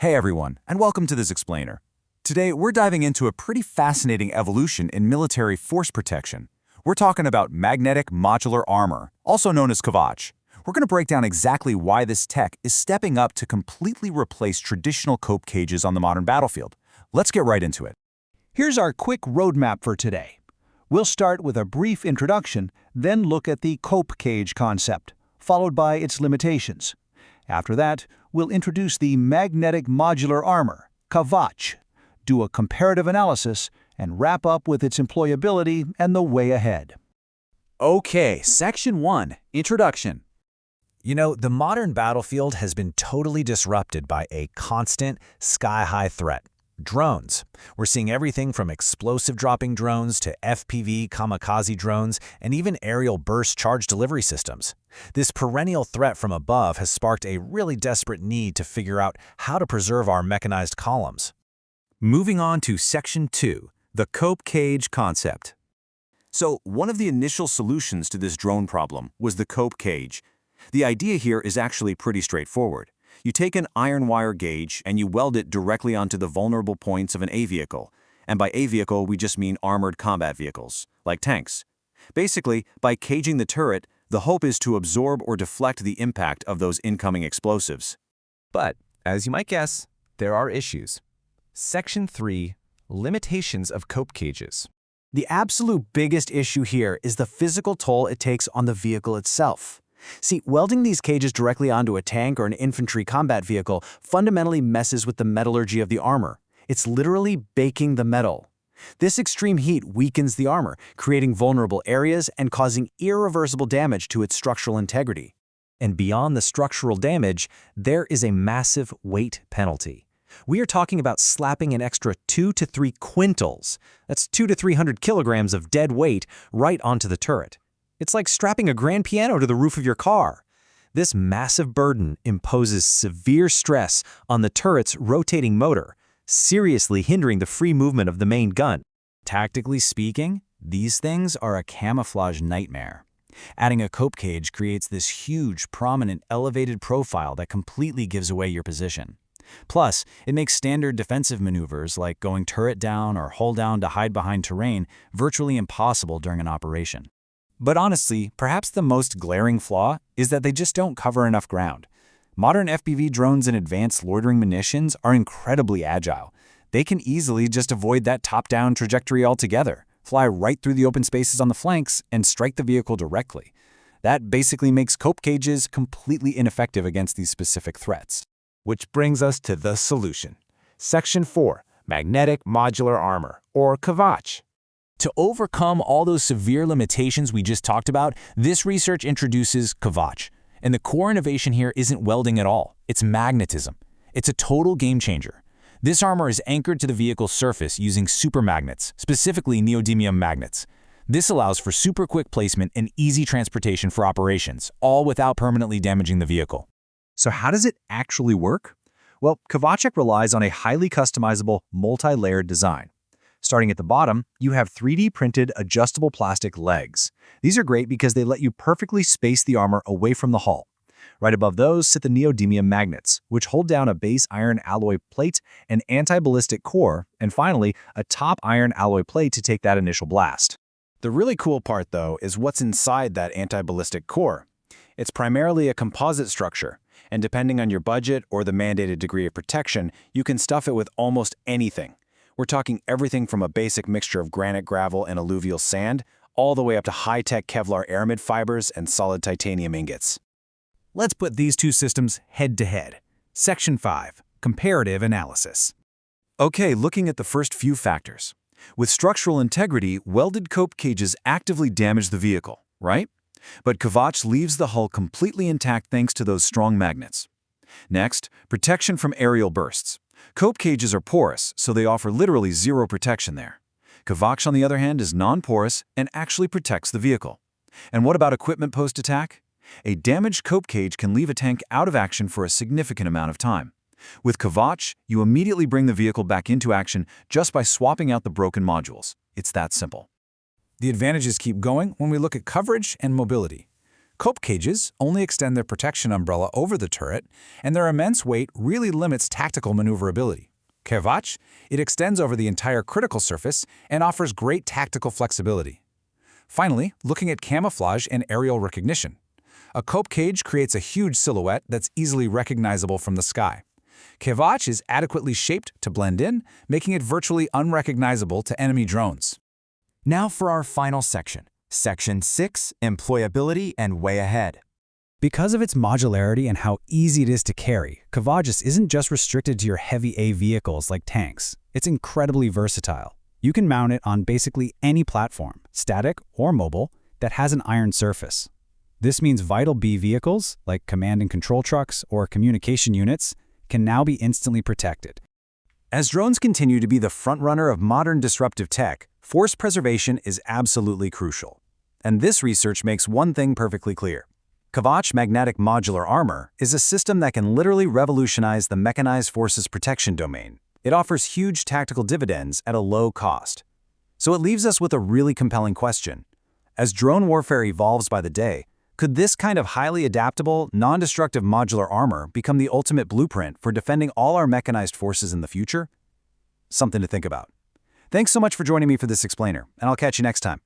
Hey everyone, and welcome to this explainer. Today, we're diving into a pretty fascinating evolution in military force protection. We're talking about magnetic modular armor, also known as kavache. We're going to break down exactly why this tech is stepping up to completely replace traditional cope cages on the modern battlefield. Let's get right into it. Here's our quick roadmap for today. We'll start with a brief introduction, then look at the cope cage concept, followed by its limitations. After that, we'll introduce the magnetic modular armor, kavache, do a comparative analysis, and wrap up with its employability and the way ahead. Okay, Section 1, Introduction. You know, the modern battlefield has been totally disrupted by a constant, sky-high threat. Drones. We're seeing everything from explosive-dropping drones to FPV kamikaze drones and even aerial burst charge delivery systems. This perennial threat from above has sparked a really desperate need to figure out how to preserve our mechanized columns. Moving on to Section 2, the cope cage concept. So, one of the initial solutions to this drone problem was the cope cage. The idea here is actually pretty straightforward. You take an iron wire gauge and you weld it directly onto the vulnerable points of an A vehicle. And by A vehicle, we just mean armored combat vehicles, like tanks. Basically, by caging the turret, the hope is to absorb or deflect the impact of those incoming explosives. But, as you might guess, there are issues. Section 3, Limitations of Cope Cages. The absolute biggest issue here is the physical toll it takes on the vehicle itself. See, welding these cages directly onto a tank or an infantry combat vehicle fundamentally messes with the metallurgy of the armor. It's literally baking the metal. This extreme heat weakens the armor, creating vulnerable areas and causing irreversible damage to its structural integrity. And beyond the structural damage, there is a massive weight penalty. We are talking about slapping an extra 2 to 3 quintals, that's 200 to 300 kilograms of dead weight, right onto the turret. It's like strapping a grand piano to the roof of your car. This massive burden imposes severe stress on the turret's rotating motor, seriously hindering the free movement of the main gun. Tactically speaking, these things are a camouflage nightmare. Adding a cope cage creates this huge, prominent, elevated profile that completely gives away your position. Plus, it makes standard defensive maneuvers like going turret down or hull down to hide behind terrain virtually impossible during an operation. But honestly, perhaps the most glaring flaw is that they just don't cover enough ground. Modern FPV drones and advanced loitering munitions are incredibly agile. They can easily just avoid that top-down trajectory altogether, fly right through the open spaces on the flanks, and strike the vehicle directly. That basically makes cope cages completely ineffective against these specific threats. Which brings us to the solution. Section 4, Magnetic Modular Armor, or kavache. To overcome all those severe limitations we just talked about, this research introduces kavache. And the core innovation here isn't welding at all, it's magnetism. It's a total game changer. This armor is anchored to the vehicle's surface using supermagnets, specifically neodymium magnets. This allows for super quick placement and easy transportation for operations, all without permanently damaging the vehicle. So how does it actually work? Well, kavache relies on a highly customizable, multi-layered design. Starting at the bottom, you have 3D printed adjustable plastic legs. These are great because they let you perfectly space the armor away from the hull. Right above those sit the neodymium magnets, which hold down a base iron alloy plate, an anti-ballistic core, and finally, a top iron alloy plate to take that initial blast. The really cool part, though, is what's inside that anti-ballistic core. It's primarily a composite structure, and depending on your budget or the mandated degree of protection, you can stuff it with almost anything. We're talking everything from a basic mixture of granite gravel and alluvial sand, all the way up to high-tech Kevlar aramid fibers and solid titanium ingots. Let's put these two systems head-to-head. Section 5, Comparative Analysis. Okay, looking at the first few factors. With structural integrity, welded cope cages actively damage the vehicle, right? But kavache leaves the hull completely intact thanks to those strong magnets. Next, protection from aerial bursts. Cope cages are porous, so they offer literally zero protection there. Kavache, on the other hand, is non-porous and actually protects the vehicle. And what about equipment post-attack? A damaged cope cage can leave a tank out of action for a significant amount of time. With kavache, you immediately bring the vehicle back into action just by swapping out the broken modules. It's that simple. The advantages keep going when we look at coverage and mobility. Cope cages only extend their protection umbrella over the turret, and their immense weight really limits tactical maneuverability. Kamikaze, it extends over the entire critical surface and offers great tactical flexibility. Finally, looking at camouflage and aerial recognition. A cope cage creates a huge silhouette that's easily recognizable from the sky. Kamikaze is adequately shaped to blend in, making it virtually unrecognizable to enemy drones. Now for our final section, Section 6, Employability and Way Ahead. Because of its modularity and how easy it is to carry, Kamikaze isn't just restricted to your heavy A vehicles like tanks. It's incredibly versatile. You can mount it on basically any platform, static or mobile, that has an iron surface. This means vital B vehicles, like command and control trucks or communication units, can now be instantly protected. As drones continue to be the frontrunner of modern disruptive tech, force preservation is absolutely crucial. And this research makes one thing perfectly clear. Kamikaze Magnetic Modular Armor is a system that can literally revolutionize the mechanized forces protection domain. It offers huge tactical dividends at a low cost. So it leaves us with a really compelling question. As drone warfare evolves by the day, could this kind of highly adaptable, non-destructive modular armor become the ultimate blueprint for defending all our mechanized forces in the future? Something to think about. Thanks so much for joining me for this explainer, and I'll catch you next time.